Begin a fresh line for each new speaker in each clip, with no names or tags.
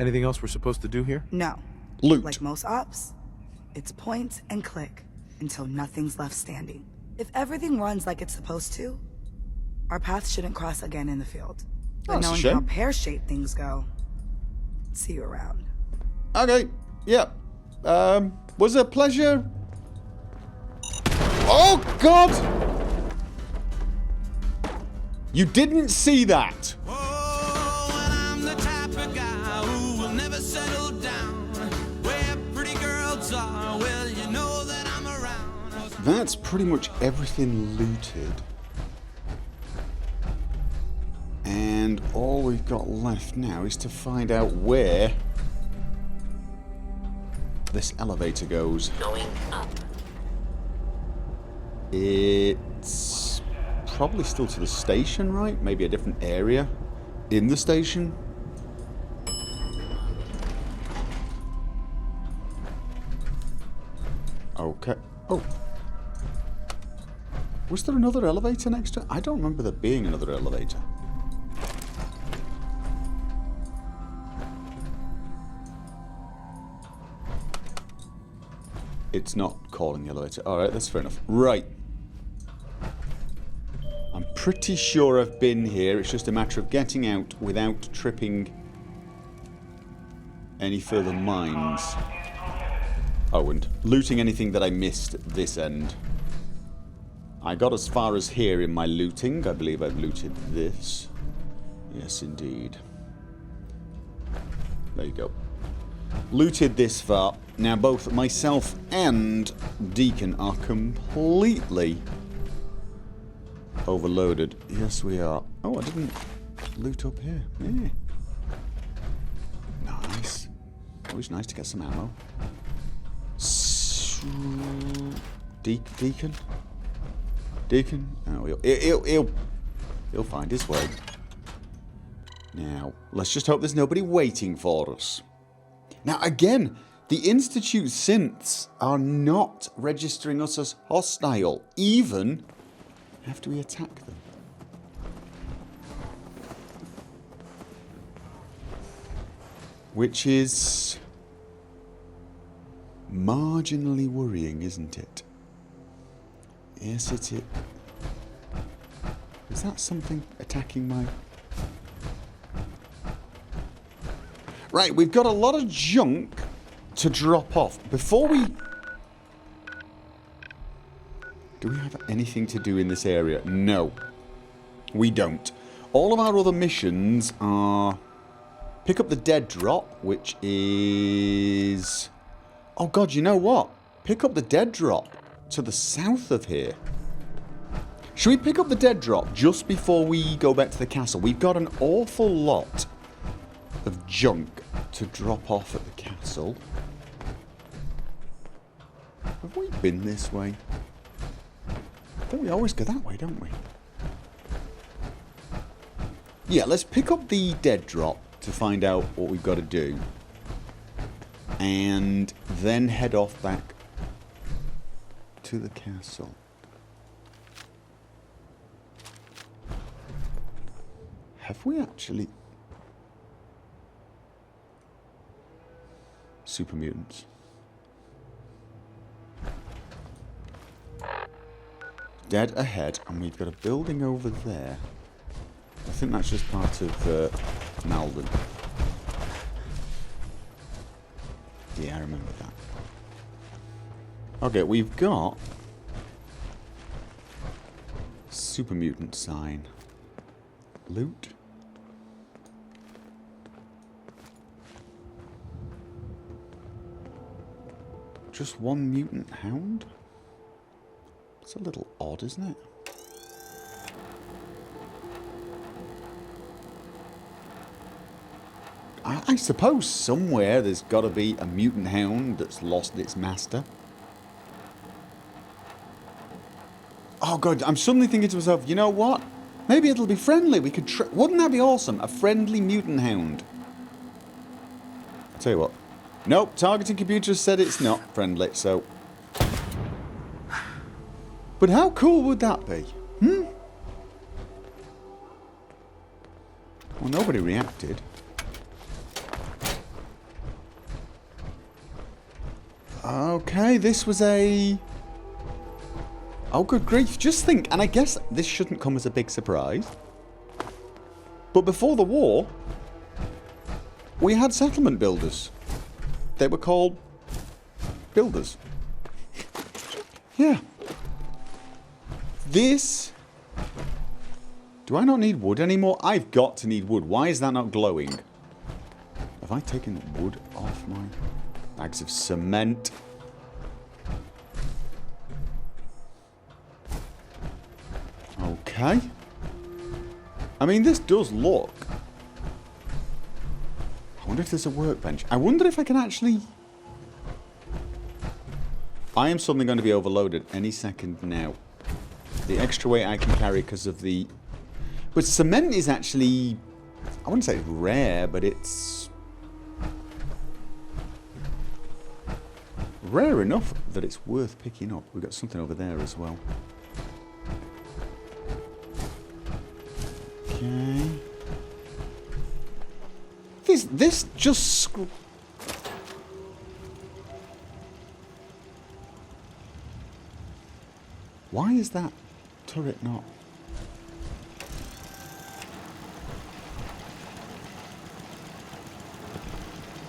Anything else we're supposed to do here?
No.
Loot.
Like most ops, it's point and click until nothing's left standing. If everything runs like it's supposed to, our paths shouldn't cross again in the field. But
That's a
knowing
shame.
how pear-shaped things go, see you around.
Okay, yeah. Was a pleasure. Oh, God! You didn't see that.
Oh, and I'm the type of guy who will never settle down. Where pretty girls are, well, you know that I'm around.
That's pretty much everything looted. And all we've got left now is to find out where this elevator goes.
Going up.
It's probably still to the station, right? Maybe a different area in the station. Okay. Oh. Was there another elevator next to it? I don't remember there being another elevator. It's not calling the elevator. Alright, that's fair enough. Right. I'm pretty sure I've been here. It's just a matter of getting out without tripping any further mines. Oh, and looting anything that I missed at this end. I got as far as here in my looting. I believe I've looted this. Yes, indeed. There you go. Looted this far. Now both myself and Deacon are completely overloaded. Yes, we are. Oh, I didn't loot up here. Yeah. Nice. Always nice to get some ammo. Deacon? Deacon? Oh, he'll find his way. Now, let's just hope there's nobody waiting for us. Now, again, the Institute synths are not registering us as hostile, even after we attack them. Which is marginally worrying, isn't it? Yes, it is. Is that something attacking my... Right, we've got a lot of junk to drop off. Before we... Do we have anything to do in this area? No. We don't. All of our other missions are... Pick up the dead drop, which is... Oh god, you know what? Pick up the dead drop to the south of here. Should we pick up the dead drop just before we go back to the castle? We've got an awful lot of junk to drop off at the castle. Have we been this way? I think we always go that way, don't we? Yeah, let's pick up the dead drop to find out what we've got to do. And then head off back to the castle. Have we actually... Super mutants. Dead ahead, and we've got a building over there. I think that's just part of Malden. Yeah, I remember that. Okay, we've got super mutant sign. Loot. Just one mutant hound? It's a little odd, isn't it? I suppose somewhere there's got to be a mutant hound that's lost its master. Oh god, I'm suddenly thinking to myself, you know what? Maybe it'll be friendly. We could wouldn't that be awesome? A friendly mutant hound. I'll tell you what. Nope, targeting computer said it's not friendly, so... But how cool would that be? Hmm? Well, nobody reacted. Okay, this was a... Oh, good grief. Just think, and I guess this shouldn't come as a big surprise, but before the war, we had settlement builders. They were called builders. Yeah. This... Do I not need wood anymore? I've got to need wood. Why is that not glowing? Have I taken wood off my bags of cement? Okay. I mean, this does look... I wonder if there's a workbench. I wonder if I can actually... I am suddenly going to be overloaded any second now. The extra weight I can carry because of the... But cement is actually... I wouldn't say rare, but it's... rare enough that it's worth picking up. We've got something over there as well. Okay. This just... Why is that turret not...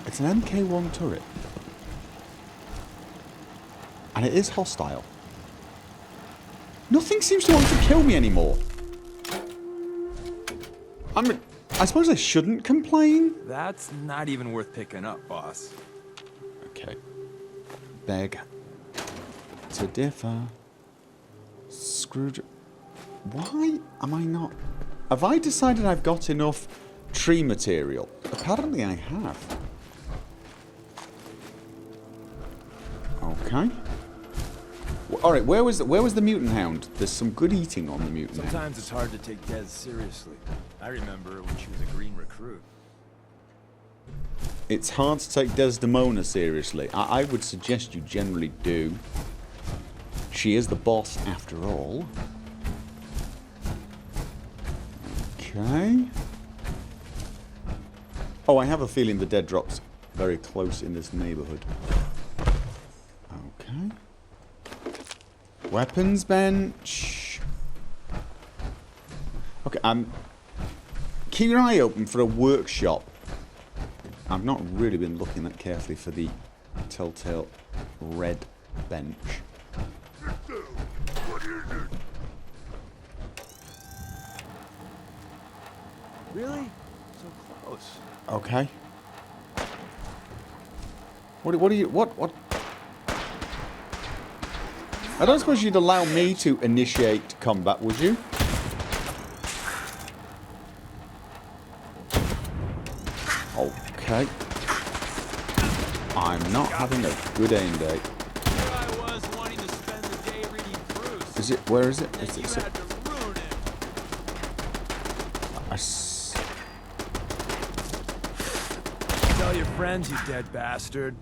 It's an MK1 turret. And it is hostile. Nothing seems to want to kill me anymore. I suppose I shouldn't complain.
That's not even worth picking up, boss.
Okay. Beg to differ. Screwdriver. Why am I not... Have I decided I've got enough tree material? Apparently I have. Okay. Alright, where was the mutant hound? There's some good eating on the mutant hound.
Sometimes it's hard to take Des seriously. I remember when she was a green recruit.
It's hard to take Desdemona seriously. I would suggest you generally do. She is the boss after all. Okay. Oh, I have a feeling the dead drop's very close in this neighborhood. Okay. Weapons bench. Okay, keep your eye open for a workshop. I've not really been looking that carefully for the telltale red bench.
Really? So close.
Okay. What I don't suppose you'd allow me to initiate combat, would you? Okay. I'm not having a good aim day.
I was wanting to spend the day reading Bruce.
Is it? Where is it?
And
Is
you
it?
had to ruin it.
Tell your friends, you dead bastard.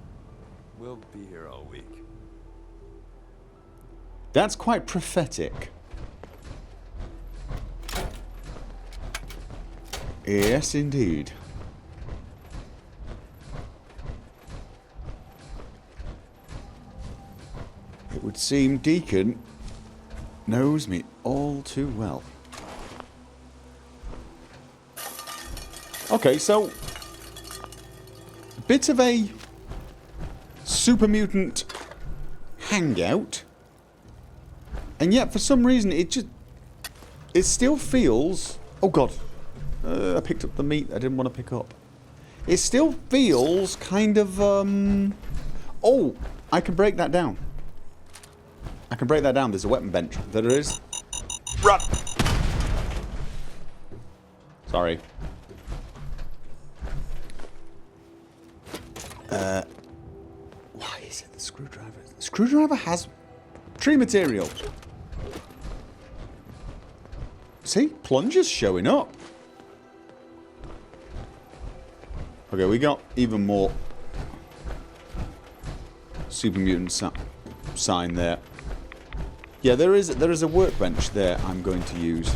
We'll be here all week.
That's quite prophetic. Yes, indeed. It would seem Deacon knows me all too well. Okay, so a bit of a super mutant hangout, and yet for some reason it still feels... Oh god, I picked up the meat I didn't want to pick up. It still feels kind of oh, I can break that down. I can break that down. There's a weapon bench. There is. Run! Sorry. Why is it the screwdriver? The screwdriver has tree material. See? Plunger's showing up. Okay, we got even more super mutant sign there. Yeah, there is a workbench there I'm going to use.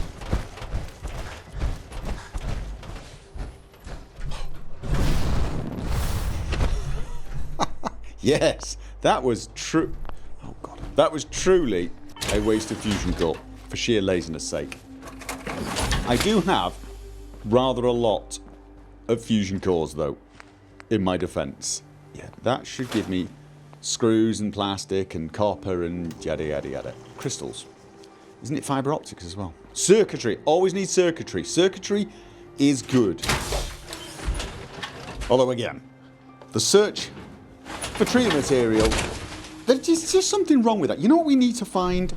Yes, That was true. Oh god. That was truly a waste of fusion core for sheer laziness sake. I do have rather a lot of fusion cores though, in my defense. Yeah, that should give me screws and plastic and copper and yada yada yada. Crystals. Isn't it fiber optics as well? Circuitry. Always need circuitry. Circuitry is good. Although again, the search for treating material, there's just something wrong with that. You know what we need to find?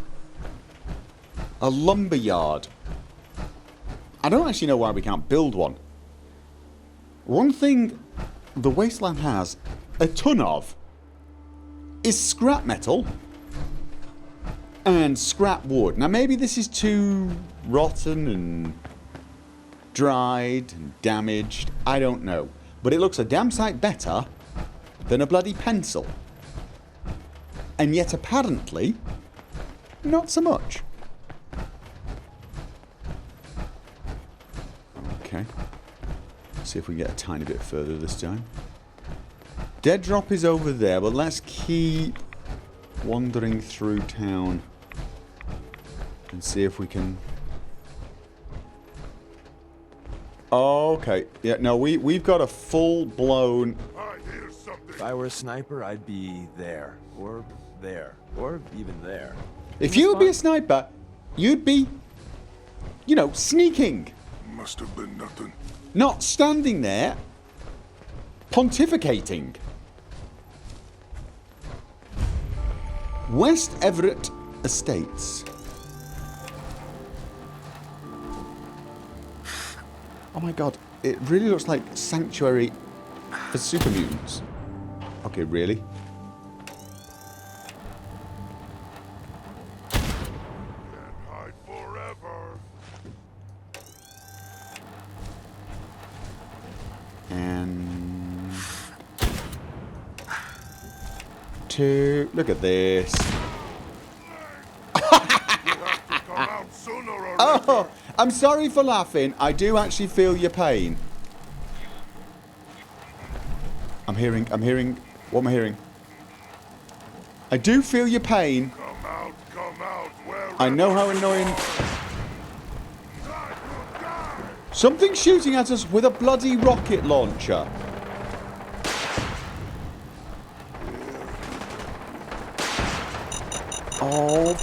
A lumber yard. I don't actually know why we can't build one. One thing the wasteland has a ton of is scrap metal and scrap wood. Now maybe this is too rotten and dried and damaged. I don't know. But it looks a damn sight better than a bloody pencil. And yet apparently, not so much. Okay. See if we can get a tiny bit further this time. Dead drop is over there, but let's keep wandering through town and see if we can... Okay. Yeah, no, we've got a full-blown...
If I were a sniper, I'd be there, or even there.
If you would be a sniper, you'd be, you know, sneaking.
Must have been nothing.
Not standing there, pontificating. West Everett Estates. Oh my god, it really looks like Sanctuary for super mutants. Okay, really?
Can't hide forever.
And... two... Look at this.
Come out sooner or later.
Oh! I'm sorry for laughing. I do actually feel your pain. I'm hearing... What am I hearing? I do feel your pain.
Come out, wherever.
I know how annoying... Something's shooting at us with a bloody rocket launcher. Oh.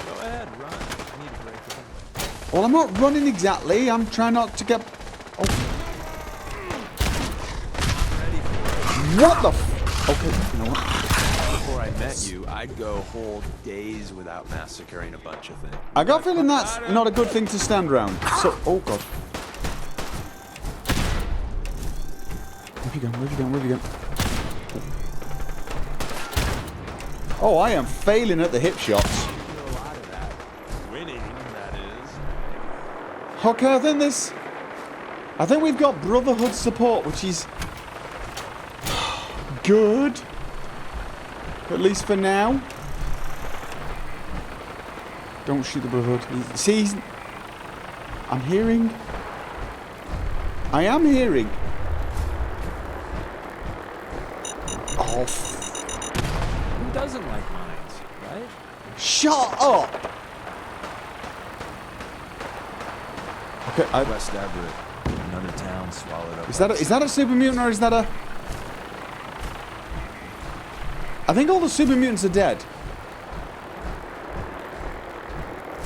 Go ahead, run. I need a break.
Well, I'm not running exactly. I'm trying not to get... Oh.
Ready for
What the f... Okay, you know what?
it. Before I met you, I'd go whole days without massacring a bunch of things.
I got a feeling that's not a good thing to stand around. So... Oh, God. Where have you gone? Where have you gone? Where have you gone? Oh, I am failing at the hip shots.
A lot of that. Winning, that is.
Okay, I think we've got Brotherhood support, which is good. At least for now. Don't shoot the Brotherhood. See, I'm hearing. I am hearing. Oh,
Who doesn't like mines, right?
shut up! Okay,
West Everett, another town swallowed up.
is that a super mutant or is that a... I think all the super mutants are dead.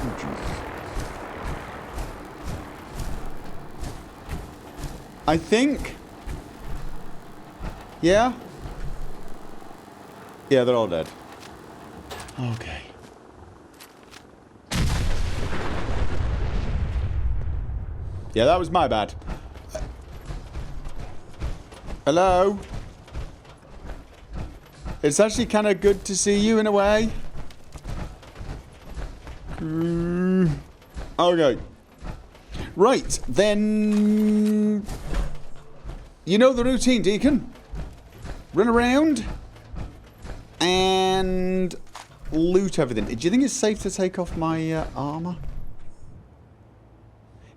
Oh, Jesus. I think... Yeah? Yeah, they're all dead. Okay. Yeah, that was my bad. Hello? It's actually kind of good to see you in a way. Okay. Right, then... You know the routine, Deacon. Run around and loot everything. Do you think it's safe to take off my armor?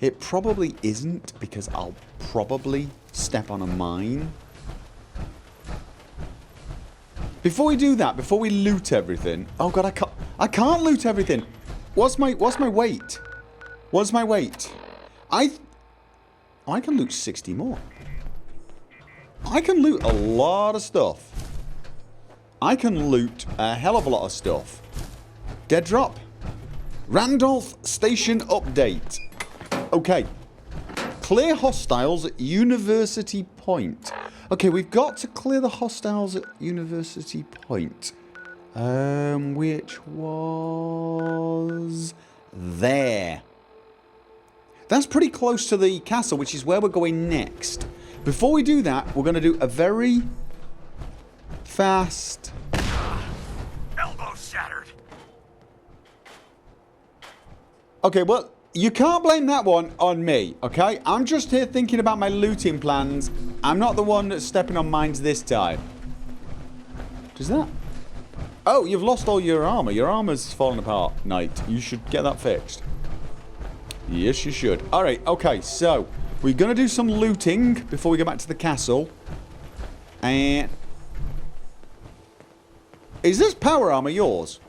It probably isn't, because I'll probably step on a mine. Before we do that, before we loot everything... Oh god, I can't loot everything. What's my weight? What's my weight? I can loot 60 more. I can loot a lot of stuff. I can loot a hell of a lot of stuff. Dead drop. Randolph Station update. Okay. Clear hostiles at University Point. Okay, we've got to clear the hostiles at University Point. Which was... there. That's pretty close to the castle, which is where we're going next. Before we do that, we're going to do a very fast...
Elbow shattered.
Okay, well, you can't blame that one on me, okay? I'm just here thinking about my looting plans. I'm not the one that's stepping on mines this time. Does that... Oh, you've lost all your armor. Your armor's fallen apart, Knight. You should get that fixed. Yes, you should. Alright, okay, so... we're going to do some looting before we go back to the castle. And... is this power armor yours?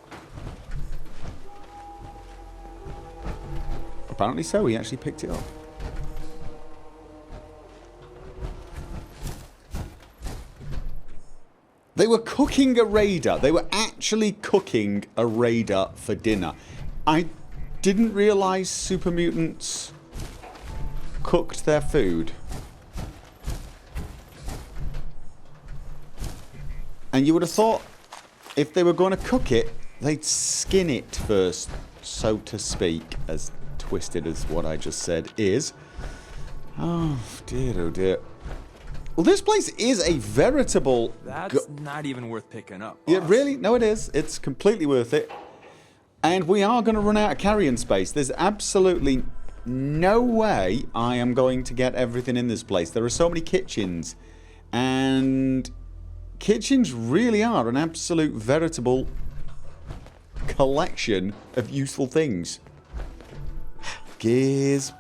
Apparently so, he actually picked it up. They were cooking a raider. They were actually cooking a raider for dinner. I didn't realise super mutants cooked their food. And you would have thought if they were going to cook it, they'd skin it first, so to speak, as twisted as what I just said is. Oh dear, oh dear. Well, this place is a veritable...
That's not even worth picking up.
Yeah, really? No, it is. It's completely worth it. And we are going to run out of carrying space. There's absolutely no way I am going to get everything in this place. There are so many kitchens. And kitchens really are an absolute veritable collection of useful things. Gears,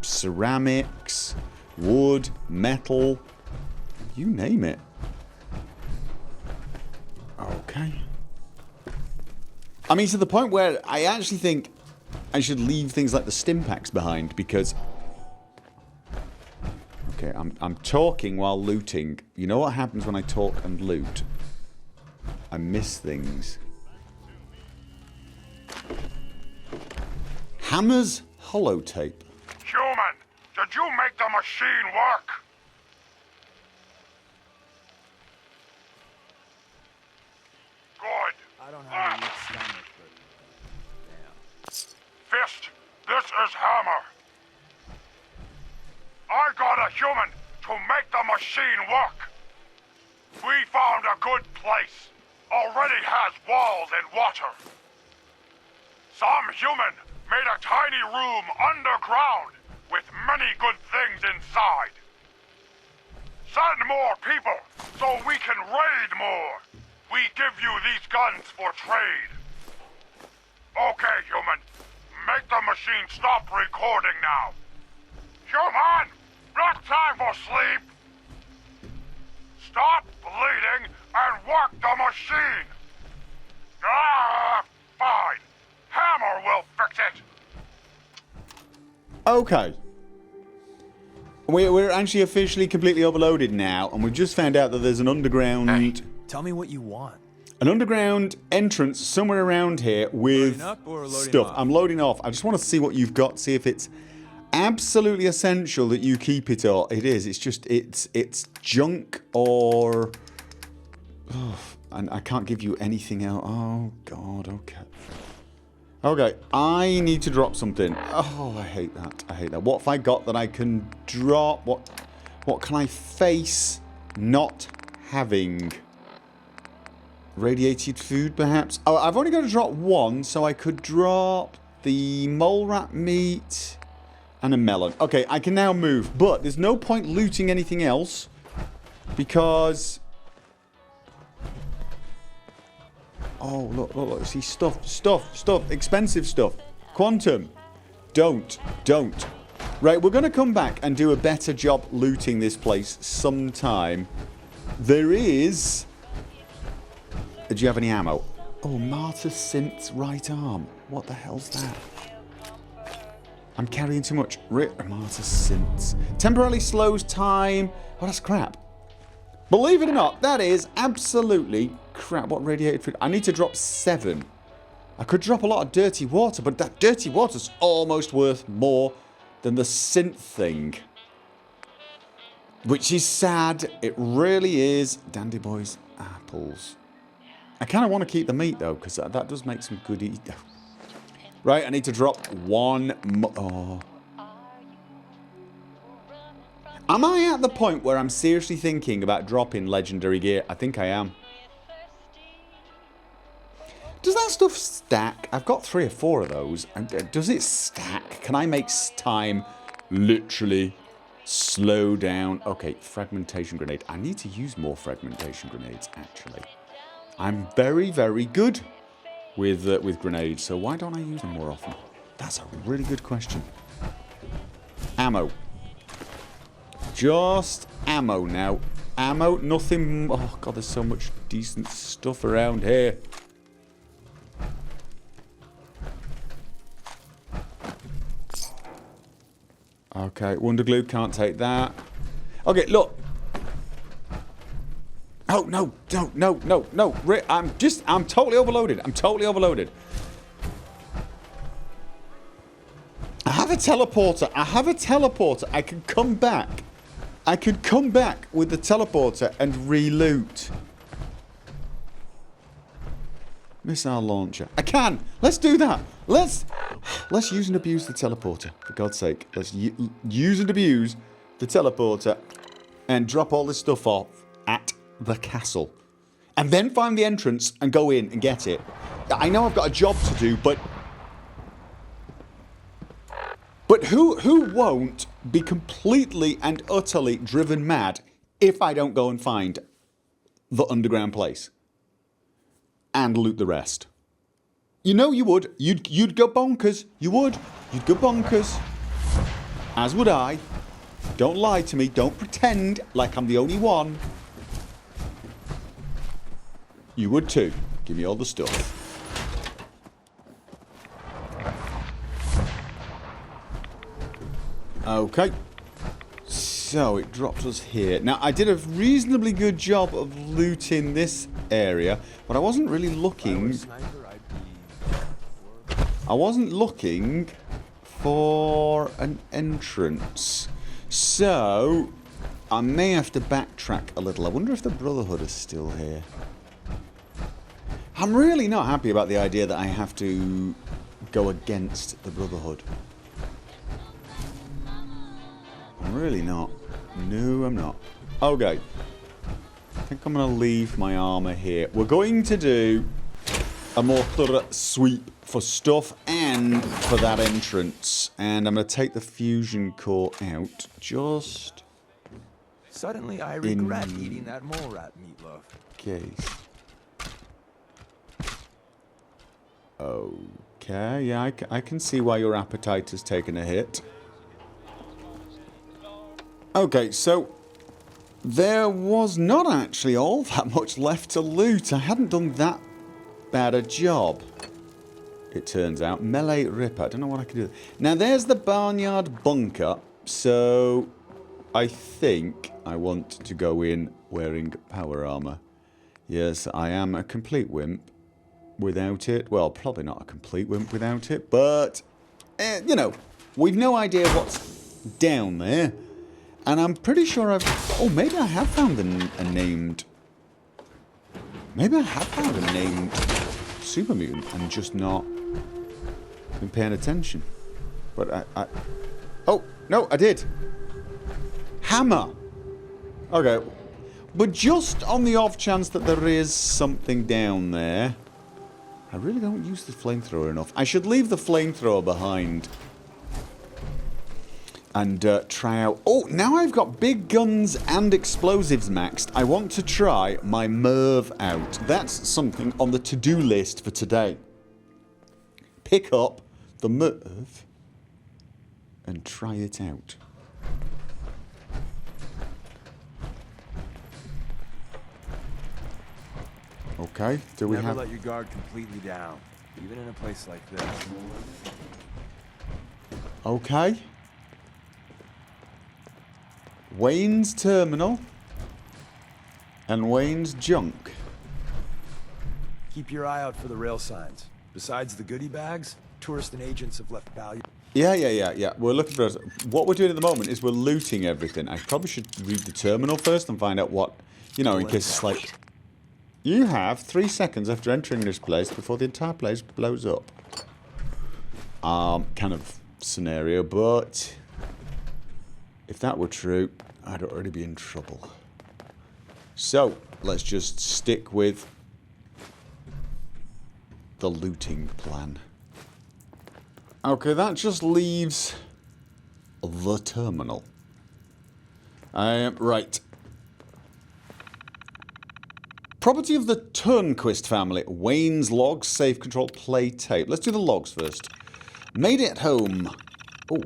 ceramics, wood, metal, you name it. Okay. I mean, to the point where I actually think I should leave things like the stim packs behind because... okay, I'm talking while looting. You know what happens when I talk and loot? I miss things. Hammer's holotape.
Human, did you make the machine work? Good.
I don't have a weak stomach, but damn.
Fist, this is Hammer. I got a human to make the machine work. We found a good place. Already has walls and water. Some human made a tiny room underground with many good things inside. Send more people so we can raid more. We give you these guns for trade. Okay, human. Make the machine stop recording now. Human! Not time for sleep! Stop bleeding and work the machine! Ah, fine. Hammer will fix it.
Okay. We're actually officially completely overloaded now, and we've just found out that there's an underground...
Hey, tell me what you want.
An underground entrance somewhere around here with
Loading up or loading
stuff.
off?
I'm loading off. I just want to see what you've got, see if it's absolutely essential that you keep it or it is. It's just, it's junk or... oh, and I can't give you anything else. Oh, God, okay. Okay, I need to drop something. Oh, I hate that. I hate that. What have I got that I can drop? What can I face not having? Radiated food, perhaps? Oh, I've only got to drop one, so I could drop the mole rat meat and a melon. Okay, I can now move, but there's no point looting anything else because... oh, look, see, stuff, expensive stuff. Quantum. Don't. Right, we're going to come back and do a better job looting this place sometime. There is Do you have any ammo? Oh, Martyr Synth's right arm. What the hell's that? I'm carrying too much. Martyr Synths. Temporarily slows time. Oh, that's crap. Believe it or not, that is absolutely crap. What radiated food? I need to drop 7. I could drop a lot of dirty water, but that dirty water's almost worth more than the synth thing. Which is sad. It really is. Dandy Boys apples. I kind of want to keep the meat, though, because that does make some good eat. Right, I need to drop 1 more. Oh. Am I at the point where I'm seriously thinking about dropping legendary gear? I think I am. Does that stuff stack? I've got 3 or 4 of those. Does it stack? Can I make time literally slow down? Okay, fragmentation grenade. I need to use more fragmentation grenades, actually. I'm very, very good with grenades, so why don't I use them more often? That's a really good question. Ammo. Just ammo now. Ammo, nothing. Oh, God, there's so much decent stuff around here. Okay, Wonder Glue, can't take that. Okay, look. Oh, no, no. I'm totally overloaded. I'm totally overloaded. I have a teleporter. I can come back. I could come back with the teleporter and re-loot. Missile launcher. I can. Let's do that. Let's use and abuse the teleporter. For God's sake. Let's use and abuse the teleporter and drop all this stuff off at the castle. And then find the entrance and go in and get it. I know I've got a job to do, but who won't be completely and utterly driven mad if I don't go and find the underground place and loot the rest? You know you would. You'd go bonkers. You would. You'd go bonkers. As would I. Don't lie to me. Don't pretend like I'm the only one. You would too. Give me all the stuff. Okay. So it dropped us here. Now I did a reasonably good job of looting this area, but I wasn't really looking. I wasn't looking for an entrance. So I may have to backtrack a little. I wonder if the Brotherhood is still here. I'm really not happy about the idea that I have to go against the Brotherhood. I'm really not. No, I'm not. Okay. I think I'm going to leave my armor here. We're going to do a more thorough sweep for stuff and for that entrance. And I'm going to take the fusion core out just...
Suddenly I regret eating that mole rat meatloaf.
Case. Okay, yeah, I can see why your appetite has taken a hit. Okay, so there was not actually all that much left to loot. I hadn't done that bad a job, it turns out. Melee Ripper, I don't know what I can do. Now there's the Barnyard Bunker, so I think I want to go in wearing power armor. Yes, I am a complete wimp without it. Well, probably not a complete wimp without it, but, you know, we've no idea what's down there. And I'm pretty sure I've... Oh, maybe I have found a named... Maybe I have found a named super mutant and just not been paying attention. But I... Oh, no, I did. Hammer. Okay. But just on the off chance that there is something down there... I really don't use the flamethrower enough. I should leave the flamethrower behind. And try out... Oh, now I've got big guns and explosives maxed. I want to try my Merv out. That's something on the to-do list for today. Pick up the Merv and try it out. Okay, do we
Never
have...
let your guard completely down, even in a place like this.
Okay. Wayne's terminal. And Wayne's junk.
Keep your eye out for the rail signs. Besides the goodie bags, tourists and agents have left value.
Yeah. We're looking for... What we're doing at the moment is we're looting everything. I probably should read the terminal first and find out what... You know, in case it's like... You have 3 seconds after entering this place before the entire place blows up. Kind of scenario, but... If that were true, I'd already be in trouble. So, let's just stick with... the looting plan. Okay, that just leaves the terminal. Right. Property of the Turnquist family. Wayne's logs, safe control, play tape. Let's do the logs first. Made it home. Oh.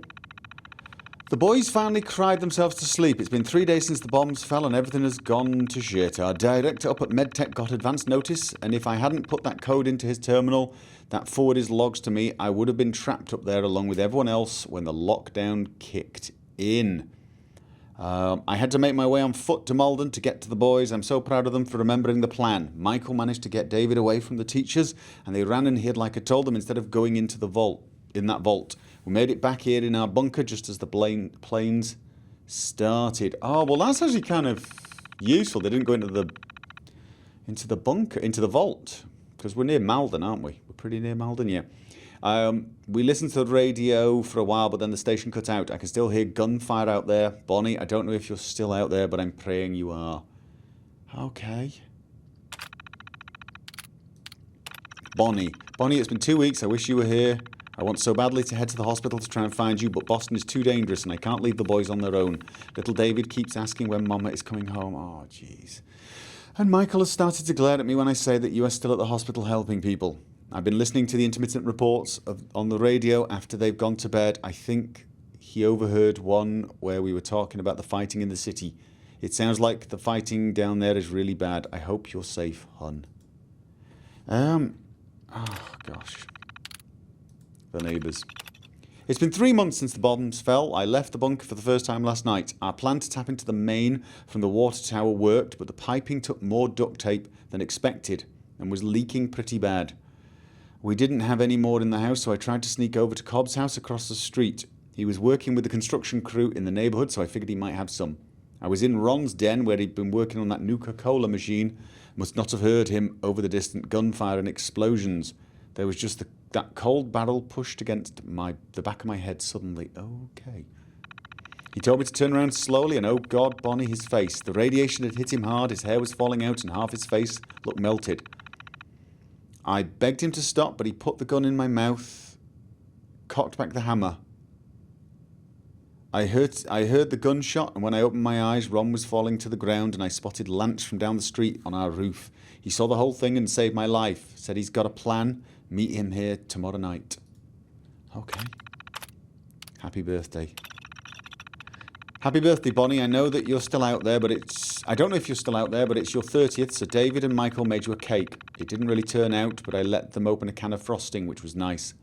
The boys finally cried themselves to sleep. It's been 3 days since the bombs fell and everything has gone to shit. Our director up at MedTech got advance notice, and if I hadn't put that code into his terminal that forwarded his logs to me, I would have been trapped up there along with everyone else when the lockdown kicked in. I had to make my way on foot to Malden to get to the boys. I'm so proud of them for remembering the plan. Michael managed to get David away from the teachers, and they ran and hid like I told them instead of going into the vault. In that vault. We made it back here in our bunker just as the planes started. Oh, well, that's actually kind of useful. They didn't go into the bunker, into the vault. Because we're near Malden, aren't we? We're pretty near Malden, yeah. We listened to the radio for a while, but then the station cut out. I can still hear gunfire out there. Bonnie, I don't know if you're still out there, but I'm praying you are. Okay. Bonnie, it's been 2 weeks. I wish you were here. I want so badly to head to the hospital to try and find you, but Boston is too dangerous and I can't leave the boys on their own. Little David keeps asking when Mama is coming home. Oh, jeez. And Michael has started to glare at me when I say that you are still at the hospital helping people. I've been listening to the intermittent reports on the radio after they've gone to bed. I think he overheard one where we were talking about the fighting in the city. It sounds like the fighting down there is really bad. I hope you're safe, hon. Oh, gosh. The neighbours. It's been 3 months since the bombs fell. I left the bunker for the first time last night. Our plan to tap into the main from the water tower worked, but the piping took more duct tape than expected and was leaking pretty bad. We didn't have any more in the house, so I tried to sneak over to Cobb's house across the street. He was working with the construction crew in the neighbourhood, so I figured he might have some. I was in Ron's den where he'd been working on that Nuka-Cola machine. Must not have heard him over the distant gunfire and explosions. There was just that cold barrel pushed against the back of my head suddenly. Okay. He told me to turn around slowly, and oh God, Bonnie, his face. The radiation had hit him hard, his hair was falling out, and half his face looked melted. I begged him to stop, but he put the gun in my mouth, cocked back the hammer. I heard the gunshot, and when I opened my eyes, Ron was falling to the ground, and I spotted Lance from down the street on our roof. He saw the whole thing and saved my life. Said he's got a plan. Meet him here tomorrow night. Okay. Happy birthday. Happy birthday, Bonnie. I know that you're still out there, but I don't know if you're still out there, but it's your 30th, so David and Michael made you a cake. It didn't really turn out, but I let them open a can of frosting, which was nice.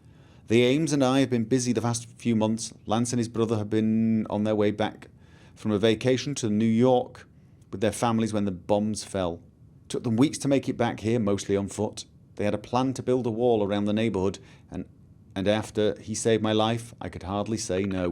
The Ames and I have been busy the past few months. Lance and his brother have been on their way back from a vacation to New York with their families when the bombs fell. Took them weeks to make it back here, mostly on foot. They had a plan to build a wall around the neighbourhood, and after he saved my life, I could hardly say no.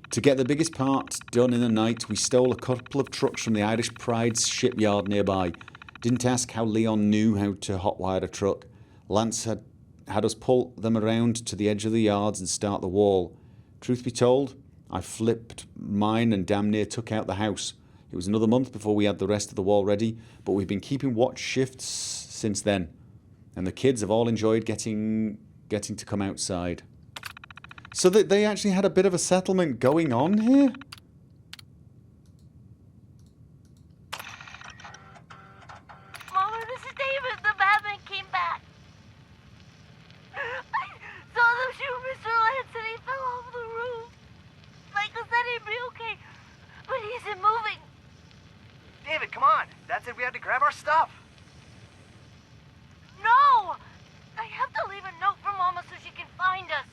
To get the biggest part done in the night, we stole a couple of trucks from the Irish Pride's shipyard nearby. Didn't ask how Leon knew how to hotwire a truck. Lance had us pull them around to the edge of the yards and start the wall. Truth be told, I flipped mine and damn near took out the house. It was another month before we had the rest of the wall ready, but we've been keeping watch shifts since then. And the kids have all enjoyed getting to come outside. So that they actually had a bit of a settlement going on here?
Mama, this is David. The Batman came back. I saw them shoot Mr. Lance and he fell off the roof. Michael said he'd be okay, but he isn't moving.
David, come on. Dad said we had to grab our stuff.
behind us.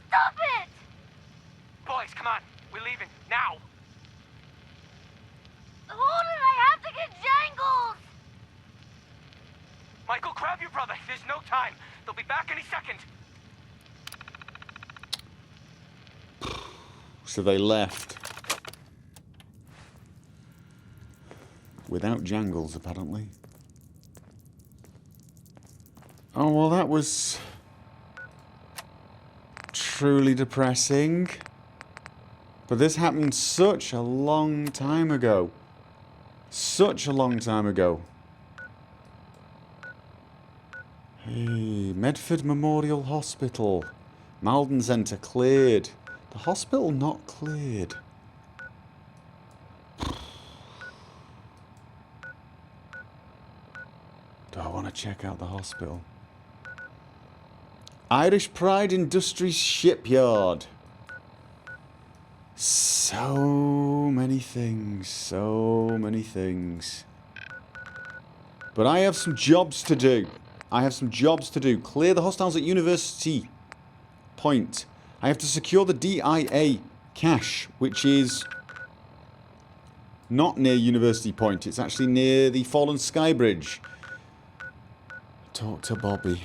Stop it!
Boys, come on. We're leaving. Now.
Hold it, I have to get Jangles!
Michael, grab your brother. There's no time. They'll be back any second.
So they left. Without Jangles, apparently. Oh, well, that was truly depressing. But this happened such a long time ago. Such a long time ago. Hey, Medford Memorial Hospital. Malden Centre cleared. The hospital not cleared. Do I want to check out the hospital? Irish Pride Industries Shipyard. So many things. So many things. But I have some jobs to do. I have some jobs to do. Clear the hostiles at University Point. I have to secure the DIA cache, which is not near University Point. It's actually near the Fallen Sky Bridge. Talk to Bobby.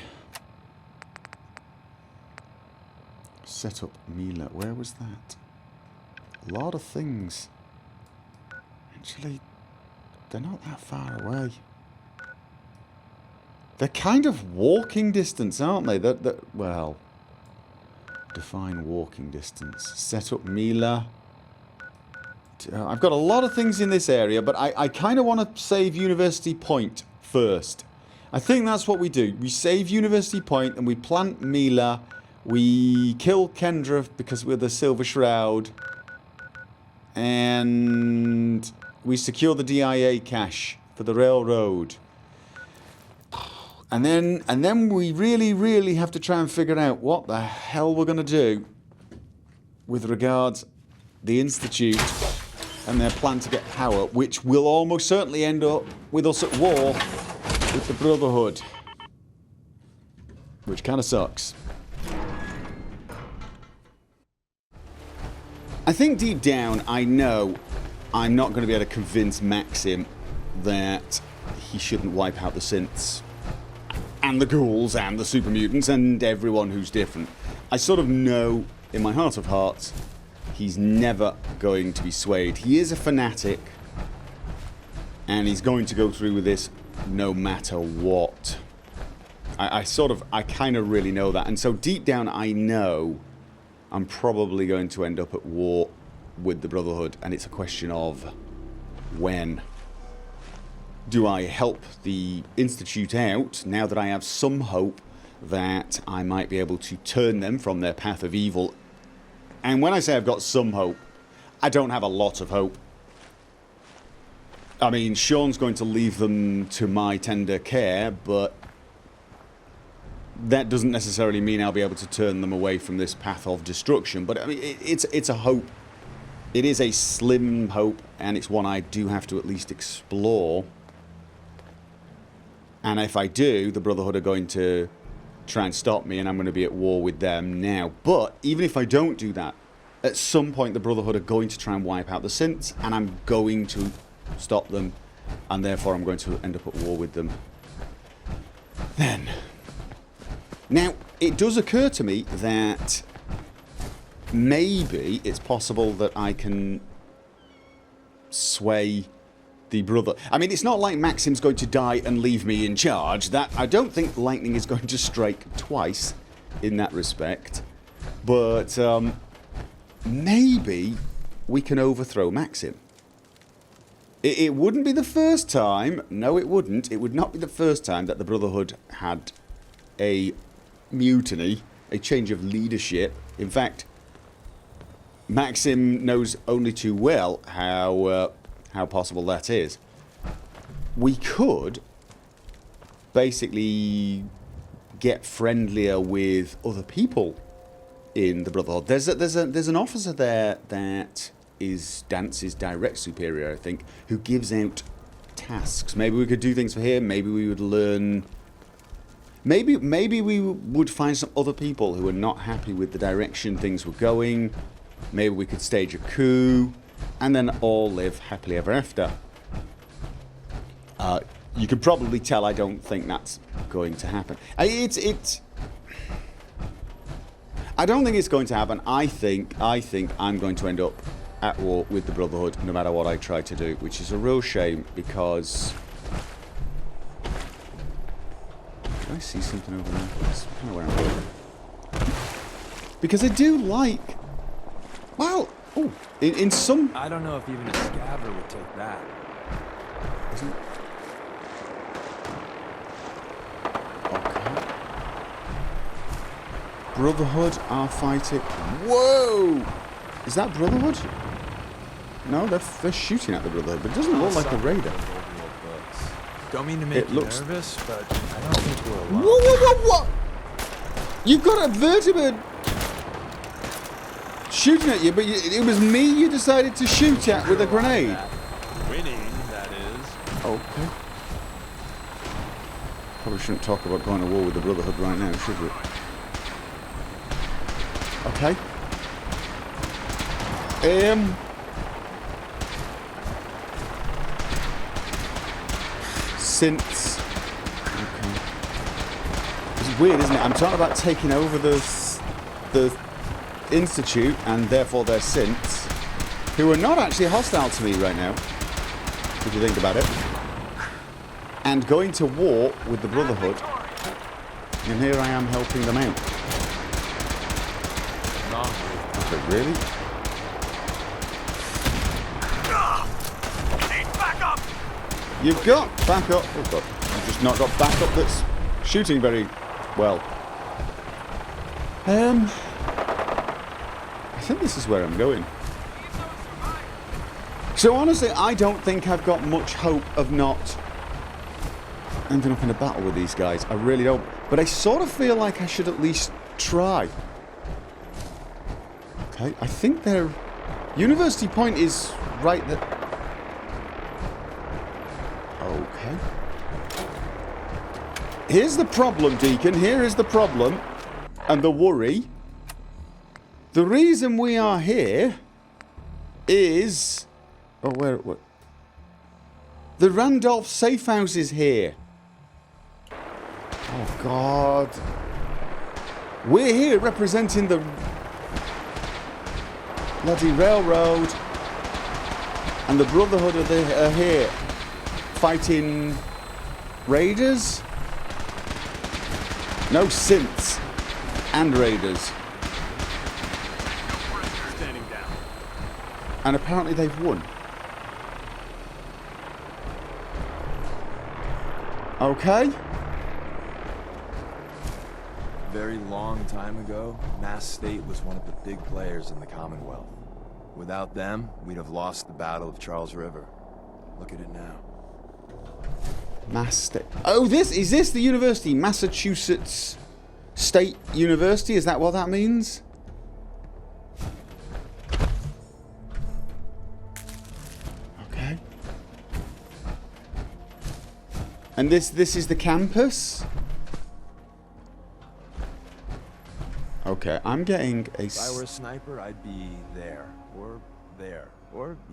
Set up Mila. Where was that? A lot of things. Actually, they're not that far away. They're kind of walking distance, aren't they? Well, define walking distance. Set up Mila. I've got a lot of things in this area, but I kind of want to save University Point first. I think that's what we do. We save University Point and we plant Mila. We kill Kendra because we're the Silver Shroud. And we secure the DIA cache for the railroad. And then we really have to try and figure out what the hell we're going to do with regards the Institute and their plan to get power, which will almost certainly end up with us at war with the Brotherhood. Which kind of sucks. I think deep down I know I'm not going to be able to convince Maxim that he shouldn't wipe out the synths. And the ghouls and the super mutants and everyone who's different. I sort of know in my heart of hearts he's never going to be swayed. He is a fanatic and he's going to go through with this no matter what. I kind of really know that. And so deep down I know I'm probably going to end up at war with the Brotherhood, and it's a question of when. Do I help the Institute out now that I have some hope that I might be able to turn them from their path of evil? And when I say I've got some hope, I don't have a lot of hope. I mean, Sean's going to leave them to my tender care, but that doesn't necessarily mean I'll be able to turn them away from this path of destruction. But I mean, it's a hope. It is a slim hope, and it's one I do have to at least explore. And if I do, the Brotherhood are going to try and stop me, and I'm going to be at war with them now. But even if I don't do that, at some point the Brotherhood are going to try and wipe out the synths, and I'm going to stop them, and therefore I'm going to end up at war with them. Then. Now, it does occur to me that maybe it's possible that I can sway the brother. I mean, it's not like Maxim's going to die and leave me in charge. That I don't think lightning is going to strike twice in that respect. But maybe we can overthrow Maxim. It wouldn't be the first time. No, it wouldn't. It would not be the first time that the Brotherhood had a mutiny, a change of leadership. In fact, Maxim knows only too well how possible that is. We could basically get friendlier with other people in the Brotherhood. There's an officer there that is Dance's direct superior, I think, who gives out tasks. Maybe we could do things for him. Maybe we would learn Maybe we would find some other people who are not happy with the direction things were going. Maybe we could stage a coup, and then all live happily ever after. You can probably tell I don't think that's going to happen. I don't think it's going to happen. I think I'm going to end up at war with the Brotherhood no matter what I try to do, which is a real shame because... Did I see something over there? That's kind of where I'm going. Because I do like... Well, oh, in some...
I don't know if even a scaver would take that.
Isn't... Okay. Brotherhood are fighting... Whoa! Is that Brotherhood? No, they're shooting at the Brotherhood, but it doesn't look like a raider.
Don't mean to make you nervous, but I don't think we're alone.
What? You've got a vertibird shooting at you, but it was me you decided to shoot at with a grenade.
Winning, that is.
Okay. Probably shouldn't talk about going to war with the Brotherhood right now, should we? Okay. Since... Okay. It's weird, isn't it? I'm talking about taking over the Institute, and therefore their synths, who are not actually hostile to me right now, if you think about it, and going to war with the Brotherhood, and here I am helping them out. Okay, really? You've got backup. Oh god, I've just not got backup that's shooting very well. I think this is where I'm going. So honestly, I don't think I've got much hope of not ending up in a battle with these guys. I really don't. But I sort of feel like I should at least try. Okay, I think their University Point is right there. Okay. Here's the problem, Deacon. Here is the problem. And the worry. The reason we are here is... Oh, where... What? The Randolph safe house is here. Oh, God. We're here representing the bloody railroad. And the Brotherhood are here fighting raiders? No, synths and raiders.
Standing down.
And apparently they've won. Okay.
Very long time ago, Mass State was one of the big players in the Commonwealth. Without them, we'd have lost the Battle of Charles River. Look at it now.
Mass State. Oh, is this the university? Massachusetts State University? Is that what that means? Okay. And this is the campus? Okay, I'm getting a...
If I were a sniper, I'd be there, or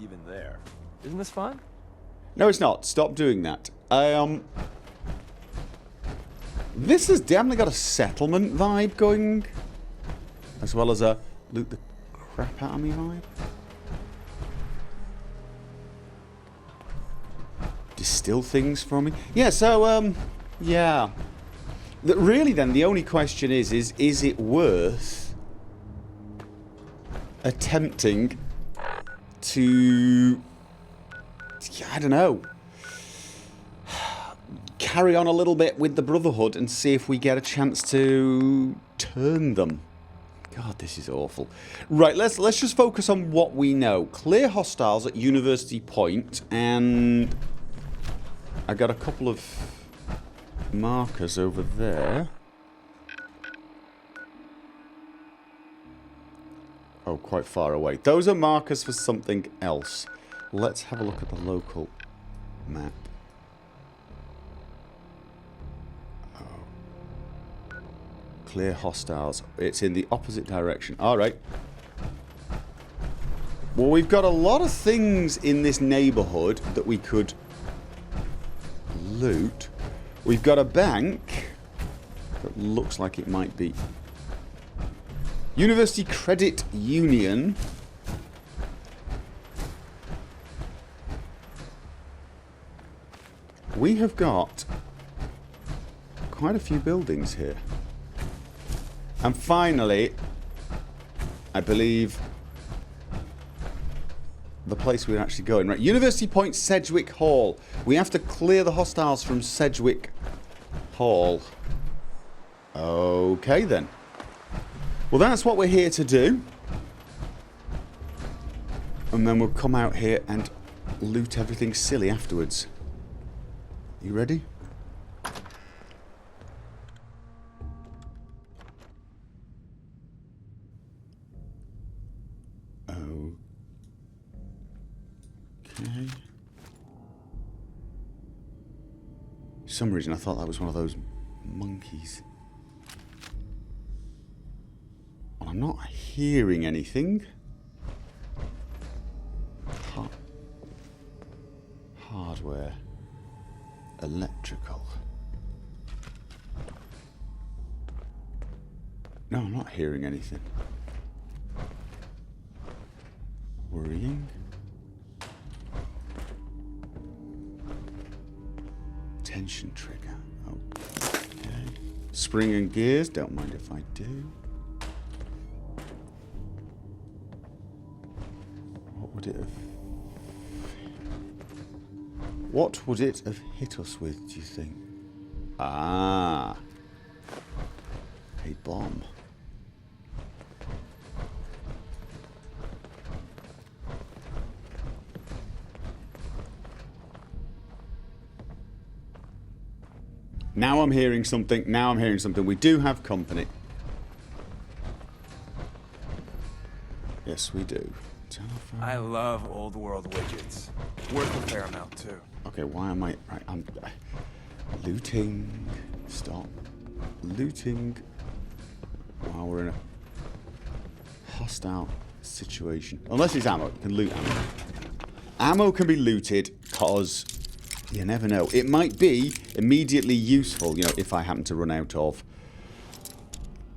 even there. Isn't this fun?
No, it's not. Stop doing that. This has definitely got a settlement vibe going, as well as a loot the crap out of me vibe. Distill things from me. Yeah, so, yeah. Really then, the only question is it worth attempting to, I don't know, carry on a little bit with the Brotherhood and see if we get a chance to turn them. God, this is awful. Right, let's just focus on what we know. Clear hostiles at University Point, and I got a couple of markers over there. Oh, quite far away. Those are markers for something else. Let's have a look at the local map. Clear hostiles. It's in the opposite direction. Alright. Well, we've got a lot of things in this neighbourhood that we could loot. We've got a bank that looks like it might be University Credit Union. We have got quite a few buildings here. And finally, I believe, the place we're actually going. Right, University Point, Sedgwick Hall. We have to clear the hostiles from Sedgwick Hall. Okay, then. Well, that's what we're here to do. And then we'll come out here and loot everything silly afterwards. You ready? Okay. For some reason I thought that was one of those monkeys. Well, I'm not hearing anything. Hardware. Electrical. No, I'm not hearing anything. Worrying. Tension trigger. Okay. Spring and gears. Don't mind if I do. What would it have... What would it have hit us with, do you think? Ah. A bomb. Now I'm hearing something. Now I'm hearing something. We do have company. Yes, we do. Telephone.
I love old world widgets. Worth a fair amount, too.
Okay, why am I... Right, I'm... looting. Stop. Looting. While we're in a hostile situation. Unless it's ammo. You can loot ammo. Ammo can be looted because... You never know. It might be immediately useful, you know, if I happen to run out of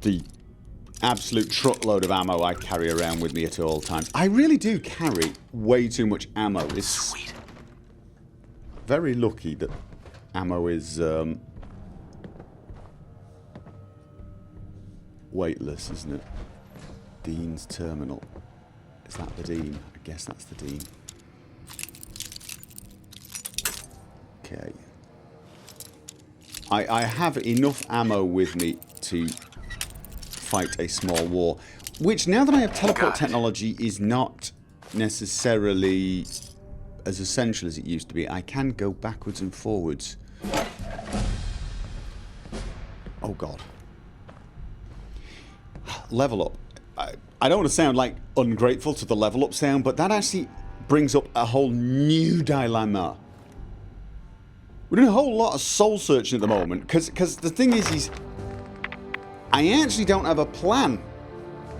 the absolute truckload of ammo I carry around with me at all times. I really do carry way too much ammo. It's sweet. Very lucky that ammo is weightless, isn't it? Dean's Terminal. Is that the Dean? I guess that's the Dean. Okay. I have enough ammo with me to fight a small war, which now that I have teleport technology is not necessarily as essential as it used to be. I can go backwards and forwards. Oh god. Level up. I don't want to sound like ungrateful to the level up sound, but that actually brings up a whole new dilemma. We're doing a whole lot of soul searching at the moment, because the thing is I actually don't have a plan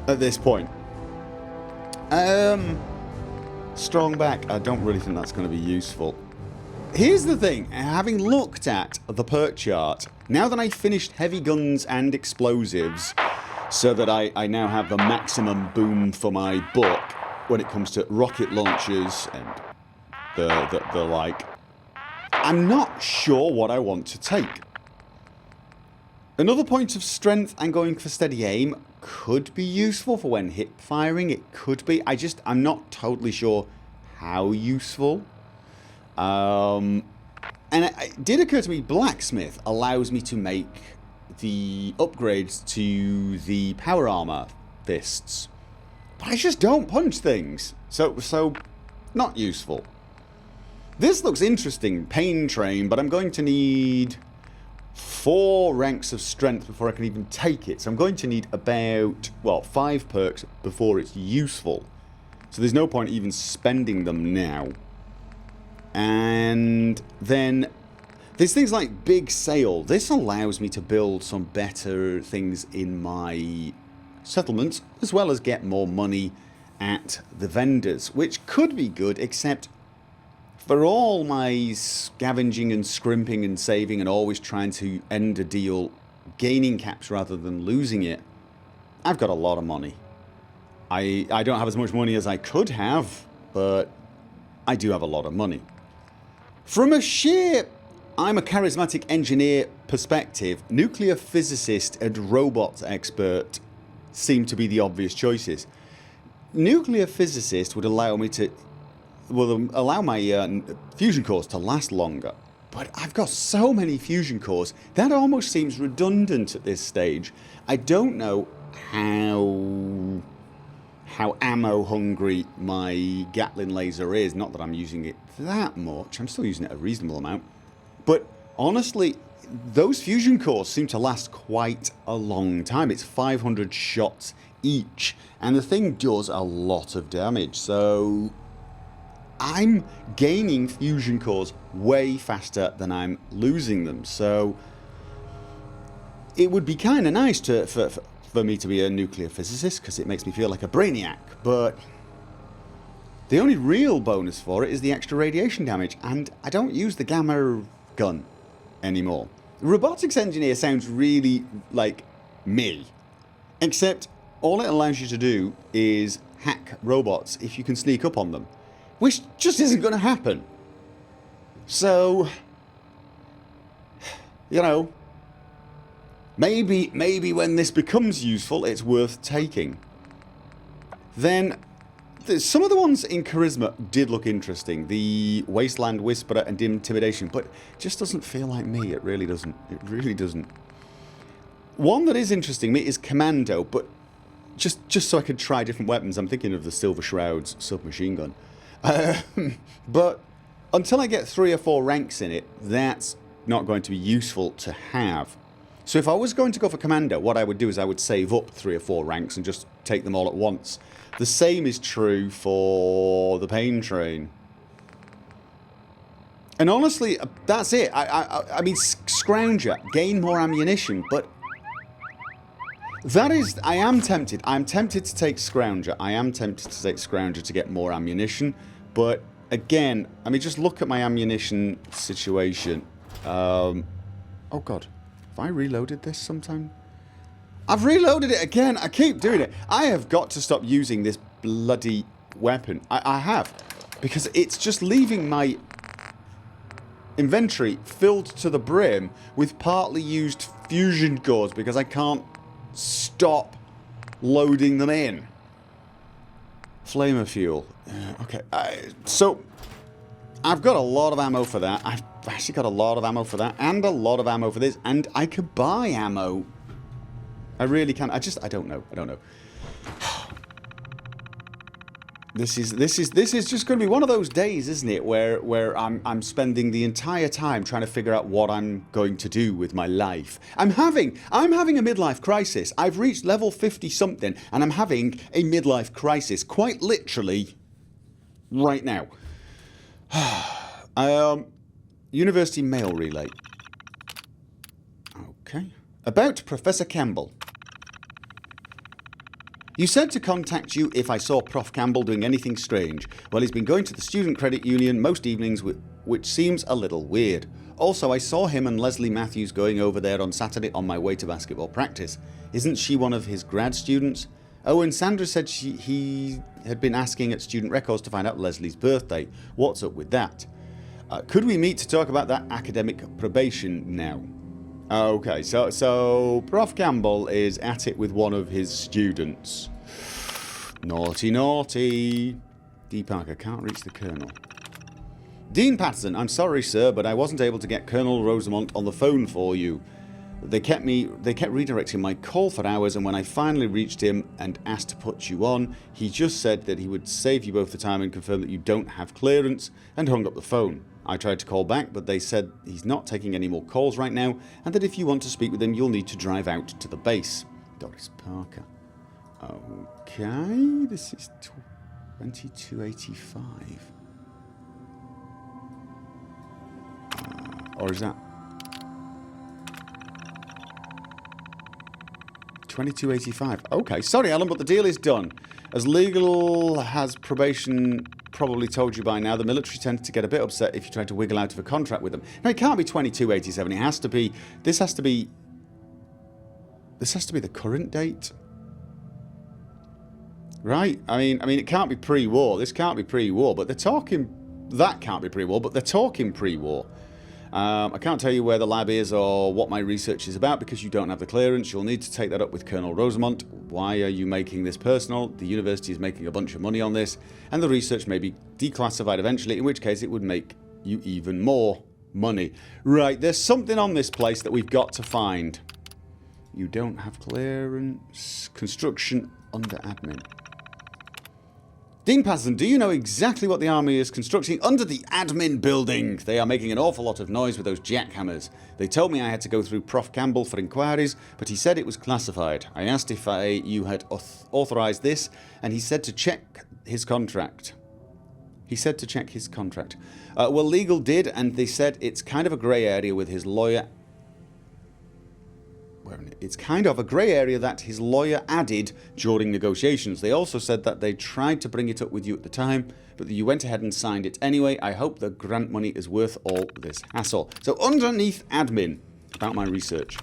at this point. Strong back. I don't really think that's going to be useful. Here's the thing. Having looked at the perk chart, now that I've finished heavy guns and explosives, so that I now have the maximum boom for my buck when it comes to rocket launchers and the like, I'm not sure what I want to take. Another point of strength and going for steady aim could be useful for when hip firing. It could be. I'm not totally sure how useful. And it did occur to me blacksmith allows me to make the upgrades to the power armor fists. But I just don't punch things. So not useful. This looks interesting, pain train, but I'm going to need 4 ranks of strength before I can even take it. So I'm going to need about, well, 5 perks before it's useful. So there's no point even spending them now. And then There's things like Big Sale. This allows me to build some better things in my settlements, as well as get more money at the vendors, which could be good, except for all my scavenging and scrimping and saving and always trying to end a deal gaining caps rather than losing it, I've got a lot of money. I don't have as much money as I could have, but I do have a lot of money. From a sheer I'm a charismatic engineer perspective, nuclear physicist and robot expert seem to be the obvious choices. Nuclear physicist would allow me to, will allow my fusion cores to last longer. But I've got so many fusion cores, that almost seems redundant at this stage. I don't know how ammo hungry my Gatling laser is. Not that I'm using it that much. I'm still using it a reasonable amount. But honestly, those fusion cores seem to last quite a long time. It's 500 shots each. And the thing does a lot of damage. So I'm gaining fusion cores way faster than I'm losing them. So it would be kind of nice for me to be a nuclear physicist, because it makes me feel like a brainiac. But the only real bonus for it is the extra radiation damage. And I don't use the gamma gun anymore. Robotics engineer sounds really like me. Except all it allows you to do is hack robots if you can sneak up on them. Which just isn't going to happen. So, you know, maybe when this becomes useful, it's worth taking. Then, some of the ones in Charisma did look interesting. The Wasteland Whisperer and Intimidation, but it just doesn't feel like me. It really doesn't. It really doesn't. One that is interesting to me is Commando, but just so I could try different weapons. I'm thinking of the Silver Shroud's submachine gun. But until I get 3 or 4 ranks in it, that's not going to be useful to have. So if I was going to go for Commando, what I would do is I would save up 3 or 4 ranks and just take them all at once. The same is true for the Pain Train. And honestly, that's it. I mean, Scrounger, gain more ammunition, but that is, I am tempted. I'm tempted to take Scrounger. I am tempted to take Scrounger to get more ammunition. But again, I mean, just look at my ammunition situation. Oh God, have I reloaded this sometime? I've reloaded it again. I keep doing it. I have got to stop using this bloody weapon. I have. Because it's just leaving my inventory filled to the brim with partly used fusion cores because I can't stop loading them in. Flamer fuel. Okay. So, I've got a lot of ammo for that. I've actually got a lot of ammo for that. And a lot of ammo for this. And I could buy ammo. I really can. I don't know. I don't know. This is just going to be one of those days, isn't it, where I'm spending the entire time trying to figure out what I'm going to do with my life. I'm having a midlife crisis. I've reached level 50 something, and I'm having a midlife crisis, quite literally, right now. University mail relay. Okay. About Professor Campbell. You said to contact you if I saw Prof. Campbell doing anything strange. Well, he's been going to the Student Credit Union most evenings, which seems a little weird. Also, I saw him and Leslie Matthews going over there on Saturday on my way to basketball practice. Isn't she one of his grad students? Oh, and Sandra said he had been asking at student records to find out Leslie's birthday. What's up with that? Could we meet to talk about that academic probation now? Okay, so Prof. Campbell is at it with one of his students. Naughty, naughty. D. Parker can't reach the Colonel. Dean Patterson, I'm sorry, sir, but I wasn't able to get Colonel Rosamont on the phone for you. They kept redirecting my call for hours, and when I finally reached him and asked to put you on, he just said that he would save you both the time and confirm that you don't have clearance, and hung up the phone. I tried to call back, but they said he's not taking any more calls right now, and that if you want to speak with him, you'll need to drive out to the base. Doris Parker. Okay, this is 2285. Or is that... 2285. Okay, sorry, Alan, but the deal is done. As legal has probation probably told you by now, the military tends to get a bit upset if you try to wiggle out of a contract with them. No, it can't be 2287. It has to be. This has to be the current date, right? I mean, it can't be pre-war. This can't be pre-war, but they're talking. That can't be pre-war, but they're talking pre-war. I can't tell you where the lab is or what my research is about because you don't have the clearance. You'll need to take that up with Colonel Rosamont. Why are you making this personal? The university is making a bunch of money on this, and the research may be declassified eventually, in which case it would make you even more money. Right, there's something on this place that we've got to find. You don't have clearance. Construction under admin. Dean Patterson, do you know exactly what the army is constructing under the admin building? They are making an awful lot of noise with those jackhammers. They told me I had to go through Prof. Campbell for inquiries, but he said it was classified. I asked if you had authorised this, and he said to check his contract. Well, legal did, and they said it's kind of a grey area with his lawyer. It's kind of a grey area that his lawyer added during negotiations. They also said that they tried to bring it up with you at the time, but that you went ahead and signed it anyway. I hope the grant money is worth all this hassle. So underneath admin, about my research.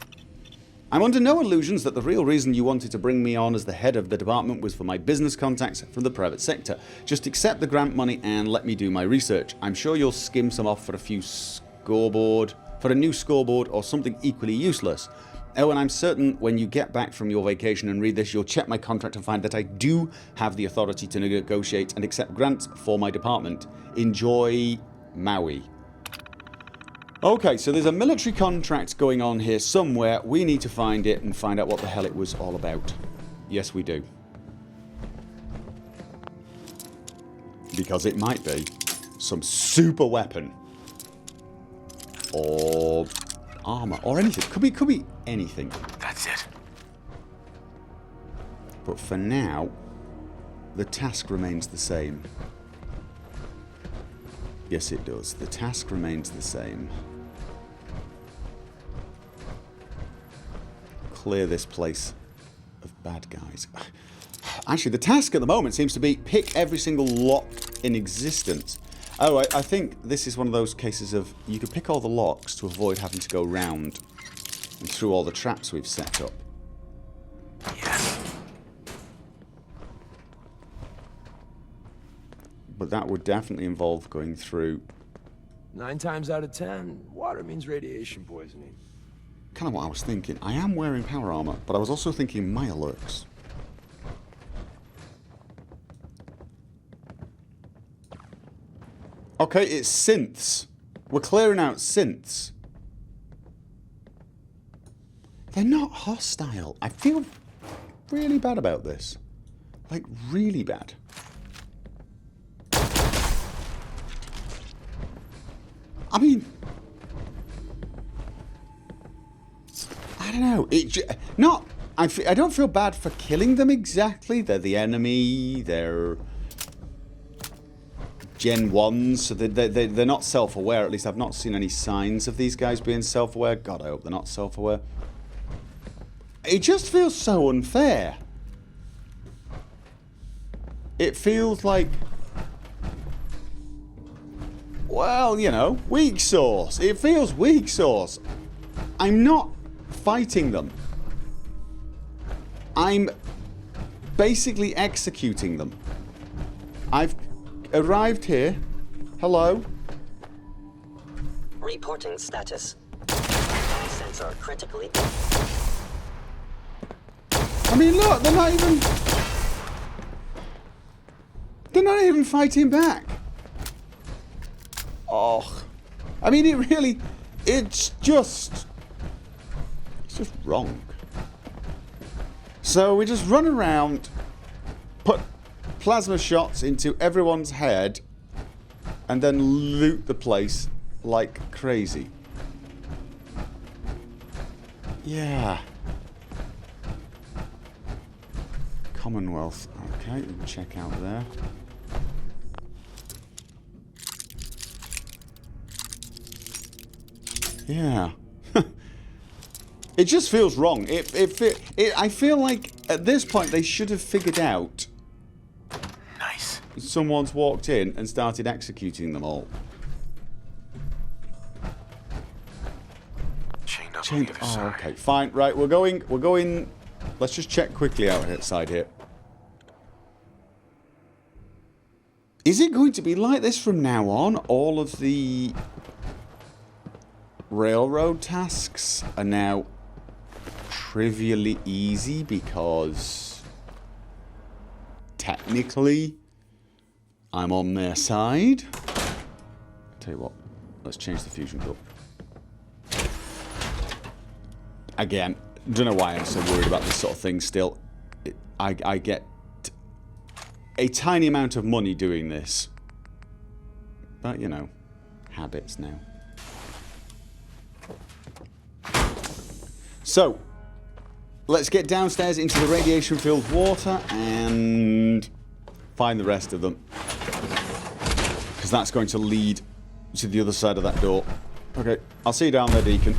I'm under no illusions that the real reason you wanted to bring me on as the head of the department was for my business contacts from the private sector. Just accept the grant money and let me do my research. I'm sure you'll skim some off for a new scoreboard or something equally useless. Oh, and I'm certain when you get back from your vacation and read this, you'll check my contract and find that I do have the authority to negotiate and accept grants for my department. Enjoy, Maui. Okay, so there's a military contract going on here somewhere. We need to find it and find out what the hell it was all about. Yes, we do. Because it might be some super weapon. Or armor, or anything. Could be anything.
That's it.
But for now, the task remains the same. Yes, it does. The task remains the same. Clear this place of bad guys. Actually, the task at the moment seems to be pick every single lock in existence. Oh, I think this is one of those cases of you could pick all the locks to avoid having to go round and through all the traps we've set up.
Yes.
But that would definitely involve going through.
9 times out of 10, water means radiation poisoning.
Kind of what I was thinking. I am wearing power armor, but I was also thinking Mirelurks. Okay, it's synths. We're clearing out synths. They're not hostile. I feel really bad about this. Like, really bad. I mean, I don't know. I don't feel bad for killing them exactly. They're the enemy. They're Gen 1s, so they're not self-aware. At least I've not seen any signs of these guys being self-aware. God, I hope they're not self-aware. It just feels so unfair. It feels like, well, you know, weak sauce. It feels weak sauce. I'm not fighting them. I'm basically executing them. I've arrived here. Hello?
Reporting status. Sensor critically.
I mean, look, they're not even fighting back. Oh. I mean, it's just wrong. So we just run around, put plasma shots into everyone's head, and then loot the place like crazy. Yeah. Commonwealth. Okay, we can check out there. Yeah. It just feels wrong. I feel like at this point they should have figured out.
Nice.
Someone's walked in and started executing them all.
Chained up on
Chained.
the other
Oh,
side.
okay, fine. Right, we're going. Let's just check quickly outside here. Is it going to be like this from now on? All of the railroad tasks are now trivially easy because technically I'm on their side. Tell you what, let's change the fusion core. Again, don't know why I'm so worried about this sort of thing still. I get a tiny amount of money doing this. But, you know, habits now. So, let's get downstairs into the radiation-filled water and find the rest of them. Because that's going to lead to the other side of that door. Okay, I'll see you down there, Deacon.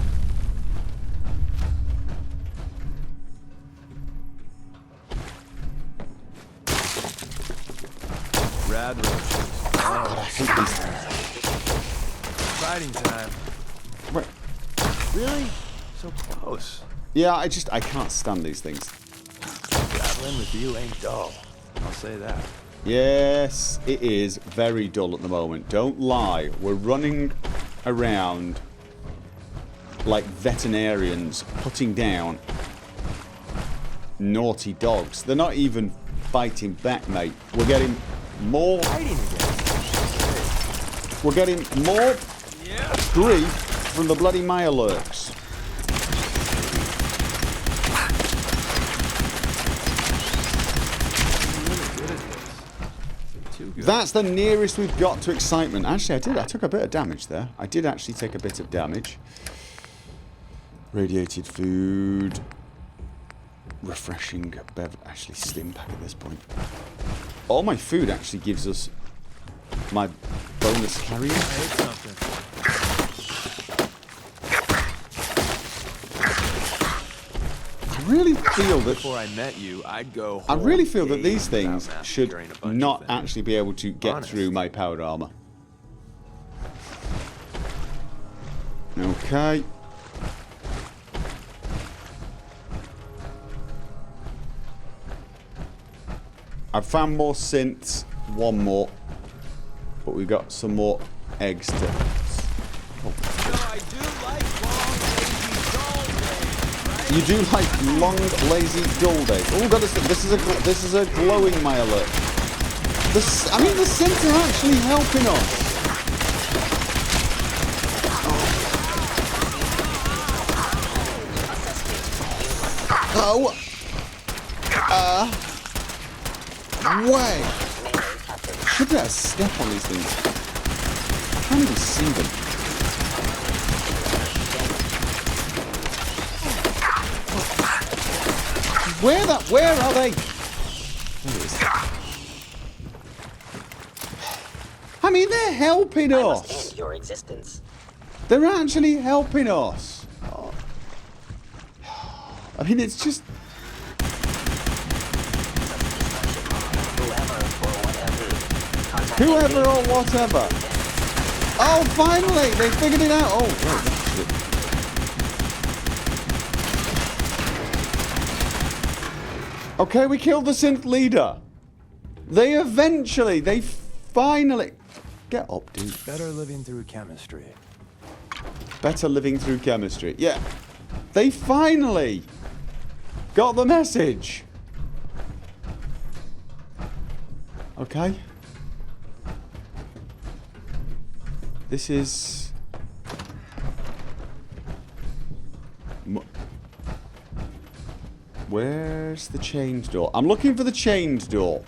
Rad roaches.
God, I hate these things.
Fighting time.
Wait.
Really? So close.
Yeah, I can't stand these things.
Traveling with you ain't dull. I'll say that.
Yes, it is very dull at the moment. Don't lie. We're running around like veterinarians, putting down naughty dogs. They're not even fighting back, mate. We're getting more...
Fighting again.
We're getting more grief from the bloody Mirelurks. That's the nearest we've got to excitement. Actually, I took a bit of damage there. I did actually take a bit of damage. Radiated food. Refreshing bev. Actually, stim pack at this point. All my food actually gives us my bonus carrier.
I ate something.
I really feel that...
Before I met you, I'd go.
I really feel that these things
without
should
massacring a bunch
not
of things.
actually be able to get
Honest.
through my powered armor. Okay. I've found more synths. One more. But we've got some more eggs to...
No, I do like long, lazy, dull days, right?
You do like long, lazy, dull days. Oh, God, this is a glowing Mirelurk. I mean, the synths are actually helping us. Oh. Way. Should be able to step on these things. I can't even see them. Where are they? There it is. I mean, they're helping
I must
us.
end your existence.
They're actually helping us. Oh. I mean, it's just... Whoever or whatever. Oh, finally! They figured it out. Oh, right, that's it. Okay, we killed the synth leader. They finally... Get up, dude.
Better living through chemistry.
Better living through chemistry. Yeah. They finally got the message. Okay. This is... Where's the chained door? I'm looking for the chained door.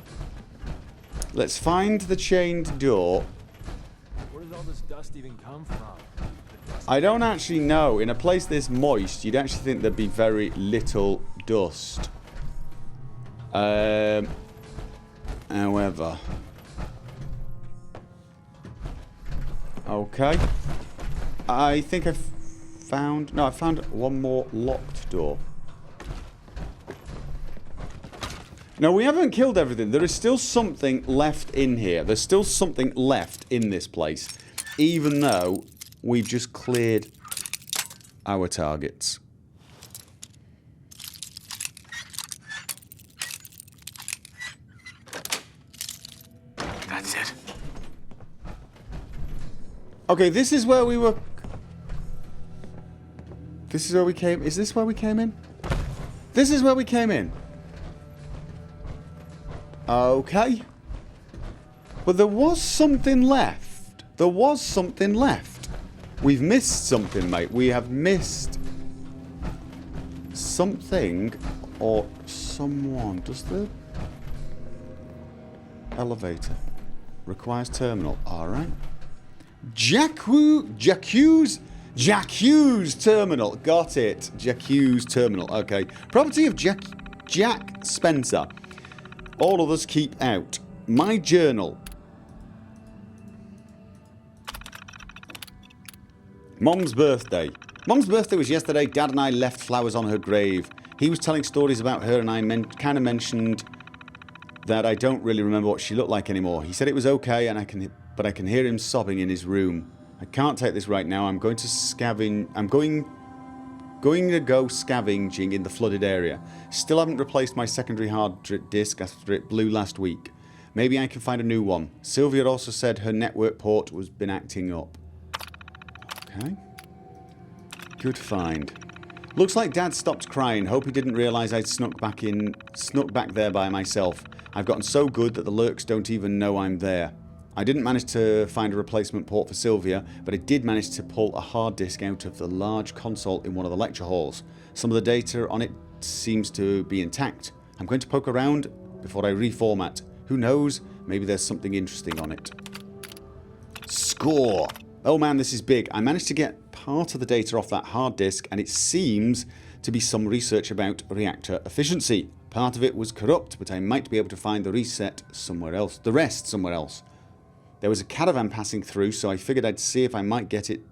Let's find the chained door.
Where does all this dust even come from?
I don't actually know. In a place this moist, you'd actually think there'd be very little dust. However... Okay. I think I've found... No, I found one more locked door. Now, we haven't killed everything. There is still something left in here. There's still something left in this place. Even though we've just cleared our targets.
That's it.
Okay, this is where we were... This is where we came... Is this where we came in? This is where we came in. Okay. But there was something left. There was something left. We've missed something, mate. We have missed something or someone. Does the elevator requires terminal? Alright. Jacques terminal. Got it. Jacques terminal. Okay. Property of Jack Spencer. All others keep out. My journal. Mom's birthday. Mom's birthday was yesterday. Dad and I left flowers on her grave. He was telling stories about her and I kind of mentioned that I don't really remember what she looked like anymore. He said it was okay, and but I can hear him sobbing in his room. I can't take this right now. I'm going to scavenge. I'm going to go scavenging in the flooded area. Still haven't replaced my secondary hard disk after it blew last week. Maybe I can find a new one. Sylvia also said her network port was been acting up. Okay. Good find. Looks like Dad stopped crying. Hope he didn't realise I'd snuck back there by myself. I've gotten so good that the lurks don't even know I'm there. I didn't manage to find a replacement port for Sylvia, but I did manage to pull a hard disk out of the large console in one of the lecture halls. Some of the data on it seems to be intact. I'm going to poke around before I reformat. Who knows? Maybe there's something interesting on it. Score! Oh man, this is big. I managed to get part of the data off that hard disk, and it seems to be some research about reactor efficiency. Part of it was corrupt, but I might be able to find the rest somewhere else. There was a caravan passing through, so I figured I'd see if I might get it.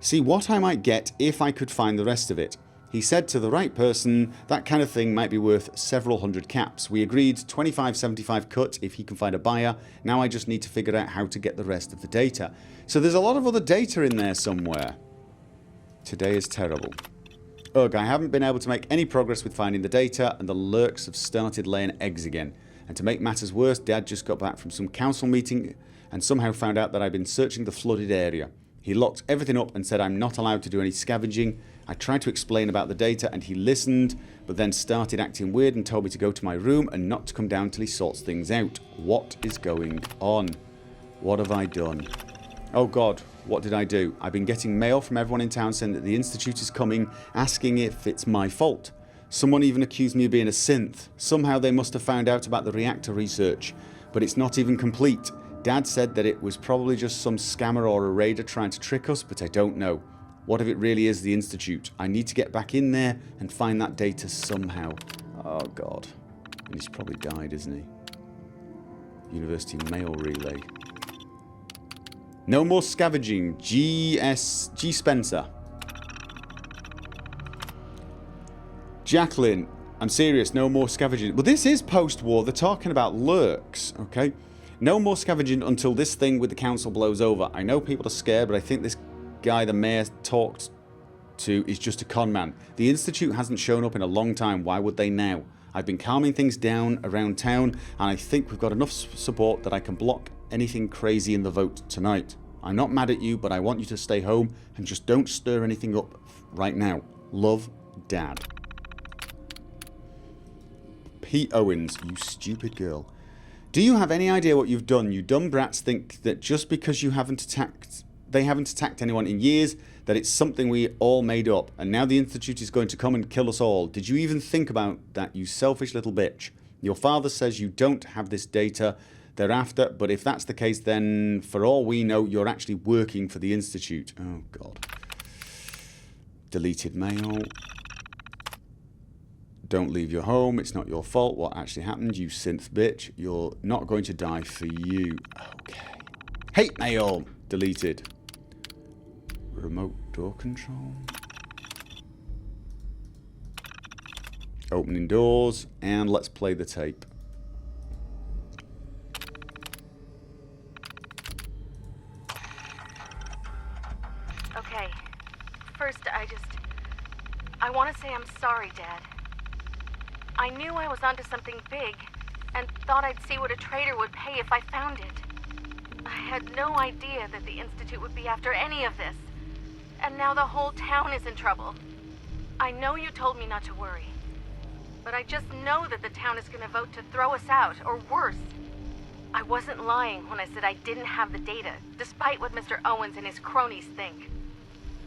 See what I might get if I could find the rest of it. He said to the right person, that kind of thing might be worth several hundred caps. We agreed 25.75 cut if he can find a buyer. Now I just need to figure out how to get the rest of the data. So there's a lot of other data in there somewhere. Today is terrible. Ugh, I haven't been able to make any progress with finding the data, and the lurks have started laying eggs again. And to make matters worse, Dad just got back from some council meeting and somehow found out that I'd been searching the flooded area. He locked everything up and said I'm not allowed to do any scavenging. I tried to explain about the data and he listened, but then started acting weird and told me to go to my room and not to come down till he sorts things out. What is going on? What have I done? Oh God, what did I do? I've been getting mail from everyone in town saying that the Institute is coming, asking if it's my fault. Someone even accused me of being a synth. Somehow they must have found out about the reactor research, but it's not even complete. Dad said that it was probably just some scammer or a raider trying to trick us, but I don't know. What if it really is the Institute? I need to get back in there and find that data somehow. Oh God. And he's probably died, isn't he? University mail relay. No more scavenging. G. Spencer. Jacqueline, I'm serious, no more scavenging. Well, this is post-war. They're talking about lurks, okay? No more scavenging until this thing with the council blows over. I know people are scared, but I think this guy the mayor talked to is just a con man. The Institute hasn't shown up in a long time. Why would they now? I've been calming things down around town, and I think we've got enough support that I can block anything crazy in the vote tonight. I'm not mad at you, but I want you to stay home and just don't stir anything up right now. Love, Dad. Pete Owens, you stupid girl. Do you have any idea what you've done? You dumb brats think that just because they haven't attacked anyone in years, that it's something we all made up, and now the Institute is going to come and kill us all. Did you even think about that, you selfish little bitch? Your father says you don't have this data thereafter, but if that's the case, then for all we know, you're actually working for the Institute. Oh, God. Deleted mail. Don't leave your home. It's not your fault. What actually happened, you synth bitch. You're not going to die for you. Okay. Hate mail. Deleted. Remote door control. Opening doors, and let's play the tape.
Okay. First, I want to say I'm sorry, Dad. I knew I was onto something big, and thought I'd see what a trader would pay if I found it. I had no idea that the Institute would be after any of this. And now the whole town is in trouble. I know you told me not to worry. But I just know that the town is gonna vote to throw us out, or worse. I wasn't lying when I said I didn't have the data, despite what Mr. Owens and his cronies think.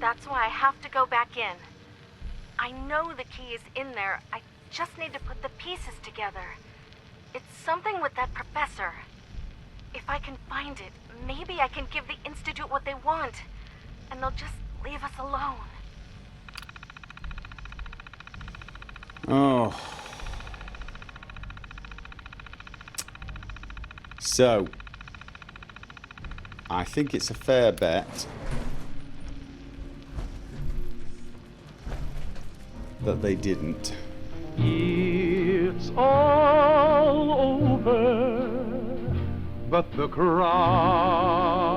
That's why I have to go back in. I know the key is in there. I just need to put the pieces together. It's something with that professor. If I can find it, maybe I can give the Institute what they want, and they'll just leave us alone.
Oh. So, I think it's a fair bet that they didn't.
It's all over, but the crowd